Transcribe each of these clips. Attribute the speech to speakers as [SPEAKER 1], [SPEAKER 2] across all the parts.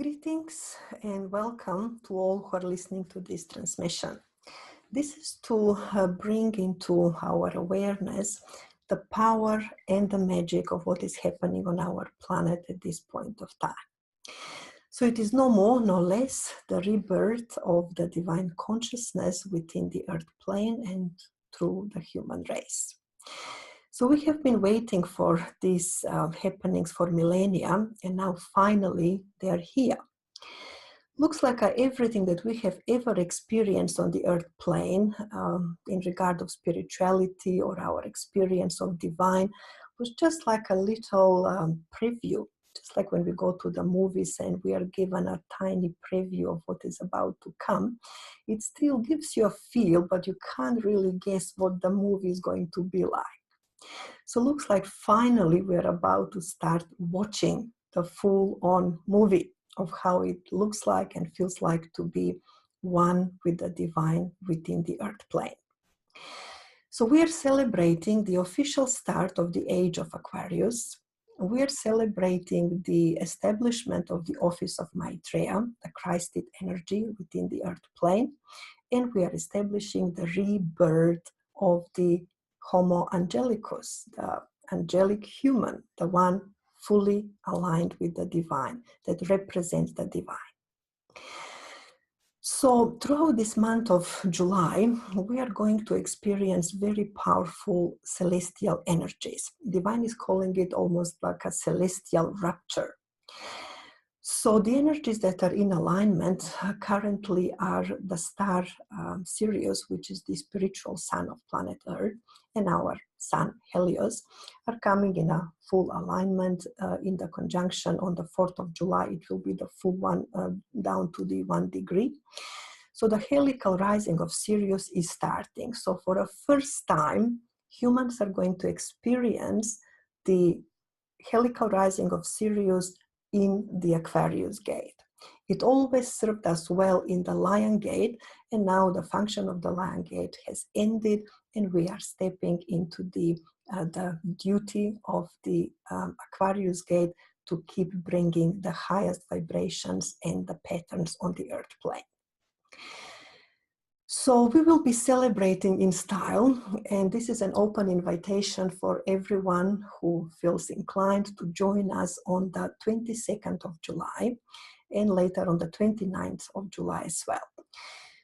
[SPEAKER 1] Greetings and welcome to all who are listening to this transmission. This is to bring into our awareness the power and the magic of what is happening on our planet at this point of time. So it is no more, no less, the rebirth of the divine consciousness within the earth plane and through the human race. So we have been waiting for these happenings for millennia, and now finally they are here. Looks like everything that we have ever experienced on the earth plane in regard of spirituality or our experience of divine was just like a little preview, just like when we go to the movies and we are given a tiny preview of what is about to come. It still gives you a feel, but you can't really guess what the movie is going to be like. So it looks like finally we're about to start watching the full-on movie of how it looks like and feels like to be one with the divine within the earth plane. So we are celebrating the official start of the Age of Aquarius. We are celebrating the establishment of the office of Maitreya, the Christed energy within the earth plane, and we are establishing the rebirth of the Homo Angelicus, the angelic human, the one fully aligned with the divine, that represents the divine. So throughout this month of July, we are going to experience very powerful celestial energies. Divine is calling it almost like a celestial rapture. So the energies that are in alignment currently are the star Sirius, which is the spiritual sun of planet Earth, and our sun Helios are coming in a full alignment in the conjunction on the 4th of July. It will be the full one down to the 1 degree. So the helical rising of Sirius is starting. So for the first time, humans are going to experience the helical rising of Sirius in the Aquarius gate. It always served us well in the Lion gate, and now the function of the Lion gate has ended, and we are stepping into the duty of the Aquarius gate to keep bringing the highest vibrations and the patterns on the earth plane. So we will be celebrating in style, and this is an open invitation for everyone who feels inclined to join us on the 22nd of July and later on the 29th of July as well.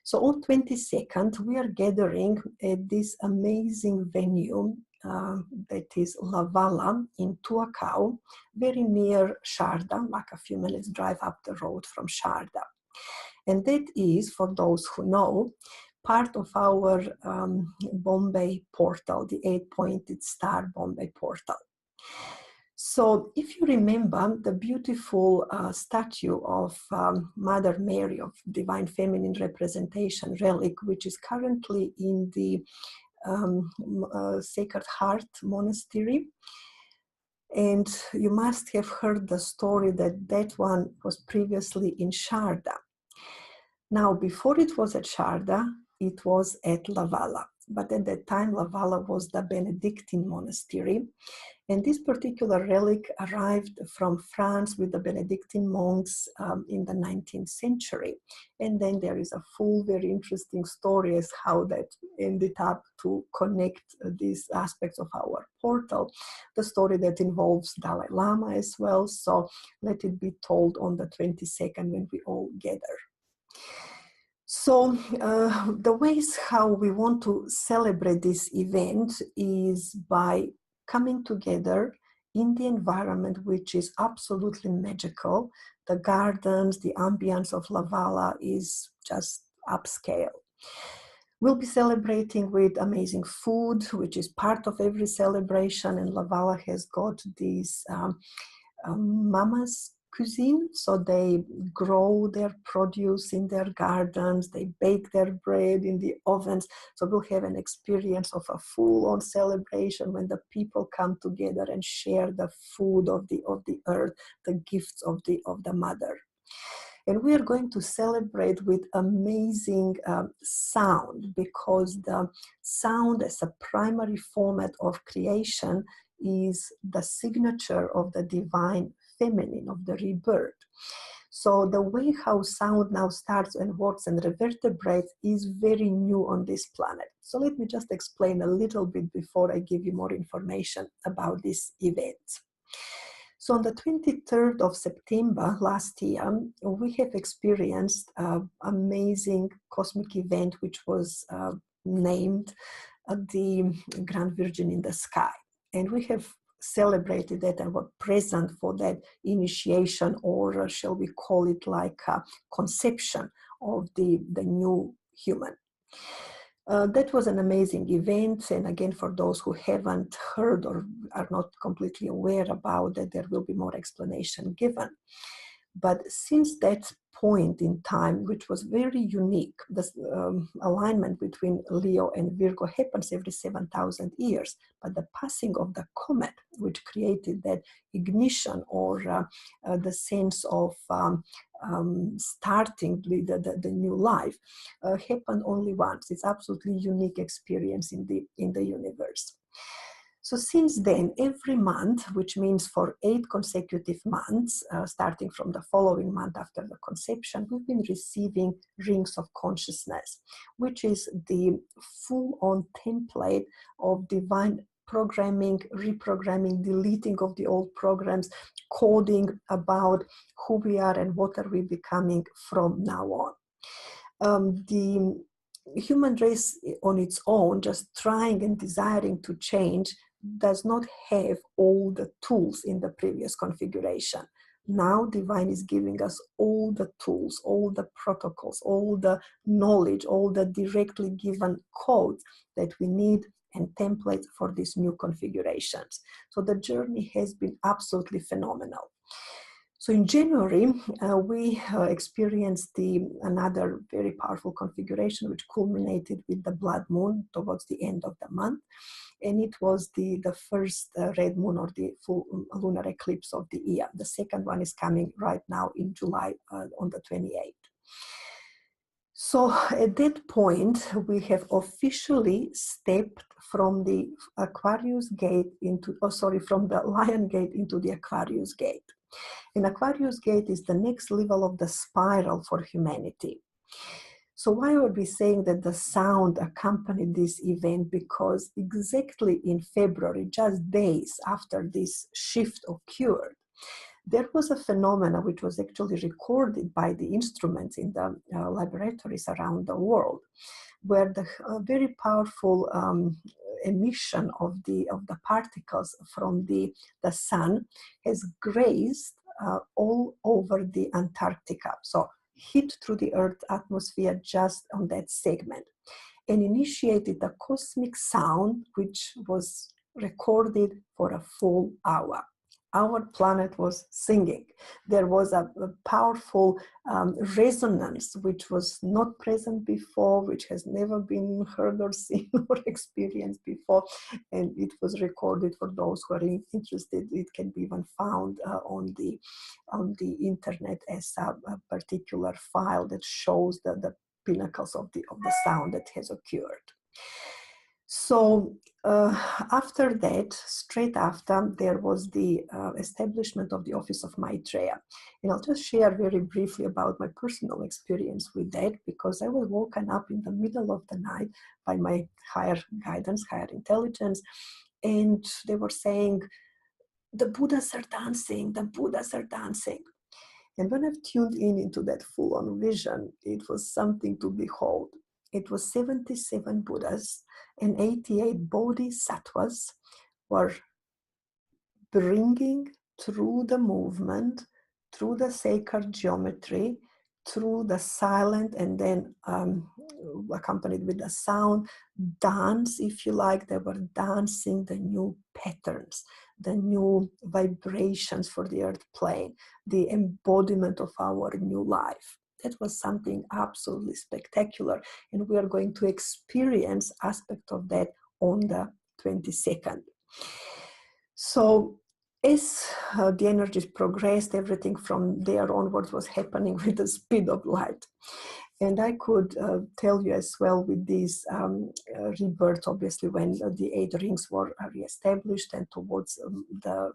[SPEAKER 1] So on 22nd, we are gathering at this amazing venue that is La Valla in Tuacau, very near Sharda, like a few minutes drive up the road from Sharda. And that is, for those who know, part of our Bombay portal, the 8-pointed star Bombay portal. So if you remember the beautiful statue of Mother Mary of Divine Feminine Representation relic, which is currently in the Sacred Heart Monastery, and you must have heard the story that that one was previously in Sharda. Now, before it was at Sharda, it was at La Valla. But at that time, La Valla was the Benedictine monastery. And this particular relic arrived from France with the Benedictine monks in the 19th century. And then there is a full, very interesting story as how that ended up to connect these aspects of our portal. The story that involves Dalai Lama as well. So let it be told on the 22nd when we all gather. So the ways how we want to celebrate this event is by coming together in the environment, which is absolutely magical. The gardens, the ambience of La Valla is just upscale. We'll be celebrating with amazing food, which is part of every celebration, and La Valla has got these mama's cuisine, so they grow their produce in their gardens, they bake their bread in the ovens, so we'll have an experience of a full-on celebration when the people come together and share the food of the earth, the gifts of the mother. And we are going to celebrate with amazing sound, because the sound as a primary format of creation is the signature of the divine feminine, of the rebirth. So the way how sound now starts and works and revertebrates is very new on this planet. So let me just explain a little bit before I give you more information about this event. So on the 23rd of September last year, we have experienced an amazing cosmic event, which was named the Grand Virgin in the Sky. And we have celebrated that and were present for that initiation, or shall we call it like a conception of the new human. That was an amazing event, and again, for those who haven't heard or are not completely aware about it, there will be more explanation given. But since that point in time, which was very unique, this alignment between Leo and Virgo happens every 7,000 years, but the passing of the comet, which created that ignition or the sense of starting the new life, happened only once. It's absolutely unique experience in the universe. So since then, every month, which means for 8 consecutive months, starting from the following month after the conception, we've been receiving rings of consciousness, which is the full-on template of divine programming, reprogramming, deleting of the old programs, coding about who we are and what are we becoming from now on. The human race on its own, just trying and desiring to change, does not have all the tools in the previous configuration. Now divine is giving us all the tools, all the protocols, all the knowledge, all the directly given codes that we need and templates for these new configurations. So the journey has been absolutely phenomenal. So in January, we experienced another very powerful configuration, which culminated with the blood moon towards the end of the month. And it was the first red moon, or the full lunar eclipse of the year. The second one is coming right now in July on the 28th. So at that point, we have officially stepped from the Aquarius gate from the Lion gate into the Aquarius gate. And Aquarius gate is the next level of the spiral for humanity. So why are we saying that the sound accompanied this event? Because exactly in February, just days after this shift occurred, there was a phenomenon which was actually recorded by the instruments in the laboratories around the world, where the very powerful emission of the particles from the sun has grazed all over the Antarctica. So hit through the Earth's atmosphere just on that segment, and initiated a cosmic sound which was recorded for a full hour. Our planet was singing. There was a powerful resonance which was not present before, which has never been heard or seen or experienced before, and it was recorded for those who are interested. It can be even found on the internet as a particular file that shows the pinnacles of the sound that has occurred. So after that, straight after, there was the establishment of the office of Maitreya. And I'll just share very briefly about my personal experience with that, because I was woken up in the middle of the night by my higher guidance, higher intelligence, and they were saying, the Buddhas are dancing, the Buddhas are dancing. And when I've tuned into that full-on vision, it was something to behold. It was 77 Buddhas and 88 bodhisattvas were bringing through the movement, through the sacred geometry, through the silent, and then accompanied with the sound, dance, if you like. They were dancing the new patterns, the new vibrations for the earth plane, the embodiment of our new life. That was something absolutely spectacular, and we are going to experience aspect of that on the 22nd. So as the energies progressed, everything from there onwards was happening with the speed of light. And I could tell you as well with these rebirths, obviously, when the 8 rings were reestablished, and towards the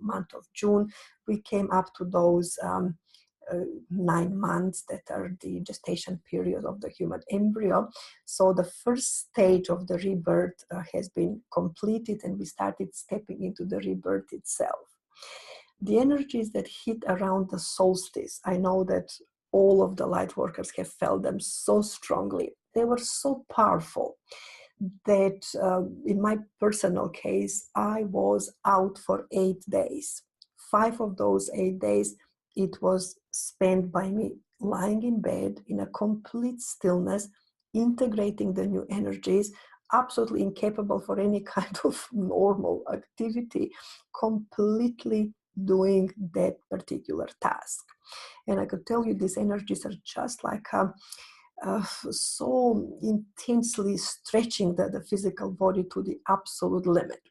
[SPEAKER 1] month of June, we came up to those 9 months that are the gestation period of the human embryo. So the first stage of the rebirth has been completed, and we started stepping into the rebirth itself. The energies that hit around the solstice, I know that all of the light workers have felt them so strongly. They were so powerful that in my personal case, I was out for 8 days. 5 of those 8 days, it was spent by me lying in bed in a complete stillness, integrating the new energies, absolutely incapable for any kind of normal activity, completely doing that particular task. And I could tell you these energies are just like so intensely stretching the physical body to the absolute limit.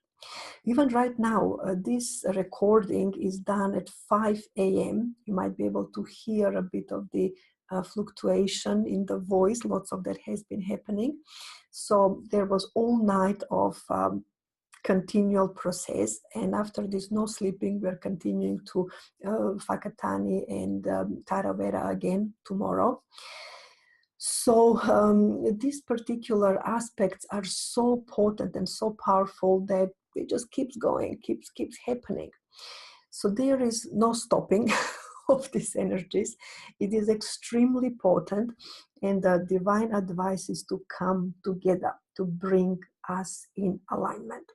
[SPEAKER 1] Even right now, this recording is done at 5 a.m. You might be able to hear a bit of the fluctuation in the voice. Lots of that has been happening. So there was all night of continual process, and after this no sleeping, we're continuing to Whakatane and Tarawera again tomorrow. So these particular aspects are so potent and so powerful that it just keeps going, keeps happening. So there is no stopping of these energies. It is extremely potent, and the divine advice is to come together to bring us in alignment.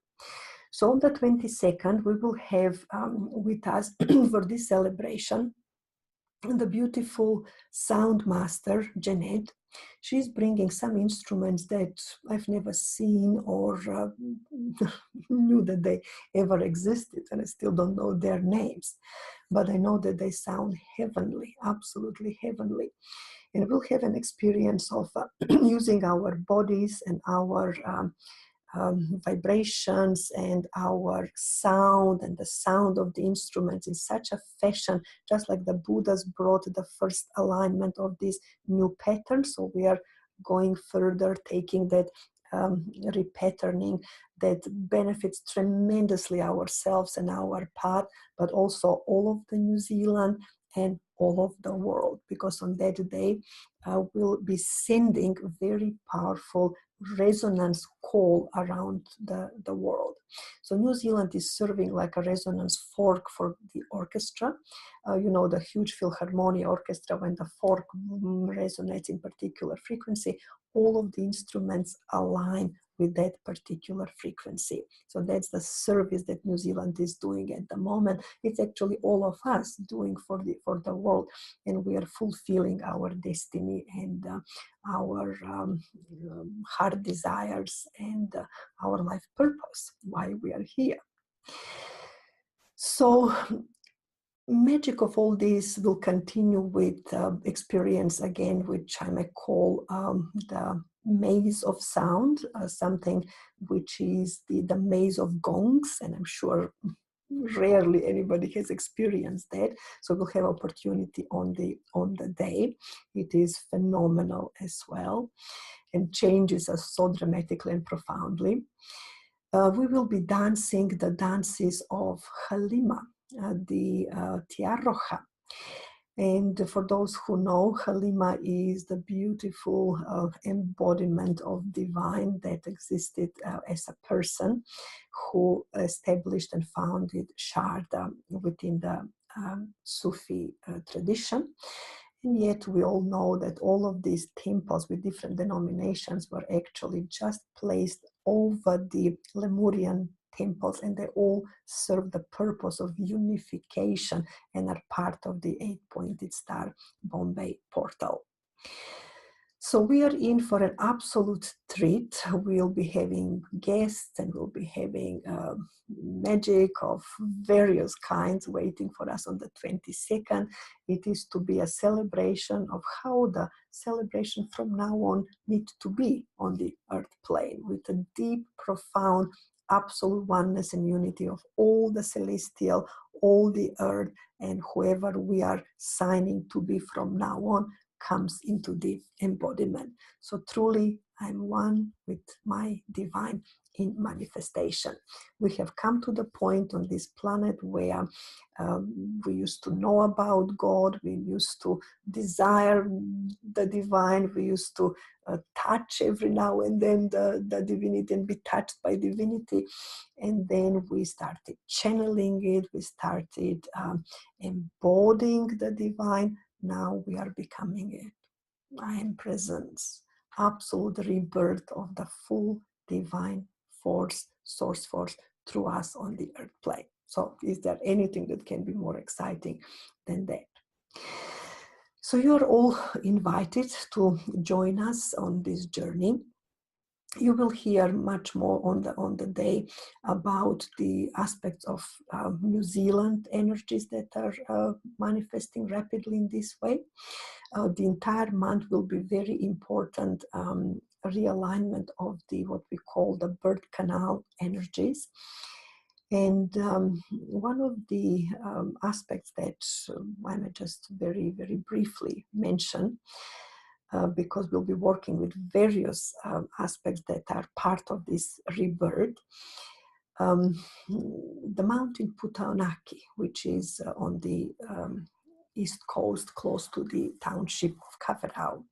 [SPEAKER 1] So on the 22nd, we will have with us for this celebration the beautiful sound master, Jeanette. She's bringing some instruments that I've never seen or knew that they ever existed, and I still don't know their names. But I know that they sound heavenly, absolutely heavenly. And we'll have an experience of using our bodies and our vibrations and our sound and the sound of the instruments in such a fashion, just like the Buddhas brought the first alignment of this new pattern. So we are going further, taking that repatterning that benefits tremendously ourselves and our path, but also all of the New Zealand and all of the world, because on that day we'll be sending very powerful resonance call around the world. So New Zealand is serving like a resonance fork for the orchestra. You know, the huge Philharmonia orchestra, when the fork resonates in particular frequency, all of the instruments align with that particular frequency. So that's the service that New Zealand is doing at the moment. It's actually all of us doing for the world, and we are fulfilling our destiny and our heart desires and our life purpose, why we are here. So magic of all this will continue with experience again, which I may call the maze of sound, something which is the maze of gongs, and I'm sure rarely anybody has experienced that. So we'll have opportunity on the day. It is phenomenal as well, and changes us so dramatically and profoundly. We will be dancing the dances of Halima, the Tiarroja. And for those who know, Halima is the beautiful embodiment of divine that existed as a person who established and founded Sharda within the Sufi tradition. And yet we all know that all of these temples with different denominations were actually just placed over the Lemurian temples, and they all serve the purpose of unification and are part of the 8-pointed star Bombay portal. So we are in for an absolute treat. We'll be having guests, and we'll be having magic of various kinds waiting for us on the 22nd. It is to be a celebration of how the celebration from now on needs to be on the earth plane, with a deep, profound, absolute oneness and unity of all the celestial, all the earth, and whoever we are signing to be from now on comes into the embodiment. So truly I'm one with my divine in manifestation. We have come to the point on this planet where we used to know about God, we used to desire the divine, we used to touch every now and then the divinity and be touched by divinity. And then we started channeling it, we started embodying the divine. Now we are becoming it. I am presence, absolute rebirth of the full divine force, source force through us on the earth plane. So is there anything that can be more exciting than that? So you're all invited to join us on this journey. You will hear much more on the day about the aspects of New Zealand energies that are manifesting rapidly in this way. The entire month will be very important realignment of what we call the birth canal energies. And one of the aspects that I may just very, very briefly mention, because we'll be working with various aspects that are part of this rebirth. The mountain Putaunaki, which is on the east coast, close to the township of Kawerau.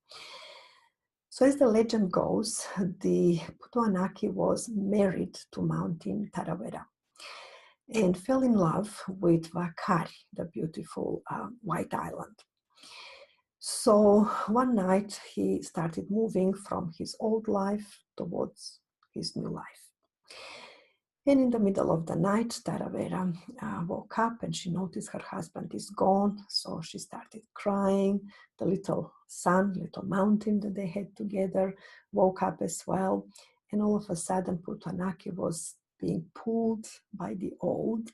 [SPEAKER 1] So as the legend goes, the Putaunaki was married to Mountain Tarawera and fell in love with Wakari, the beautiful white island. So one night he started moving from his old life towards his new life. And in the middle of the night, Tarawera woke up and she noticed her husband is gone. So she started crying. The little son, little mountain that they had together, woke up as well. And all of a sudden, Putaunaki was being pulled by the old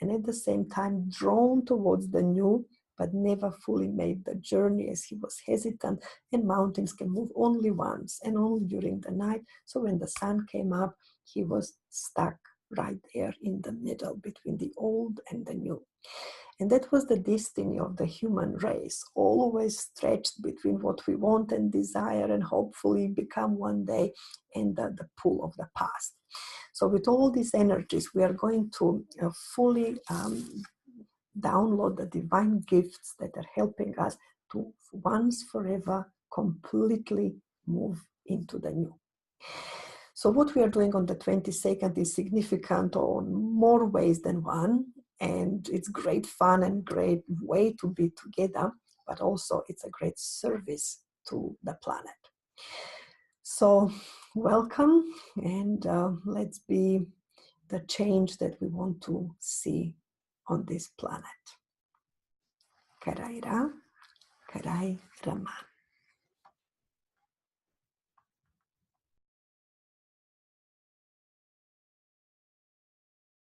[SPEAKER 1] and at the same time drawn towards the new, but never fully made the journey as he was hesitant. And mountains can move only once and only during the night. So when the sun came up, he was stuck right there in the middle between the old and the new. And that was the destiny of the human race, always stretched between what we want and desire and hopefully become one day and the pull of the past. So with all these energies, we are going to fully download the divine gifts that are helping us to once forever completely move into the new. So what we are doing on the 22nd is significant on more ways than one, and it's great fun and great way to be together, but also it's a great service to the planet. So welcome, and let's be the change that we want to see on this planet. Karaira, Karai Raman.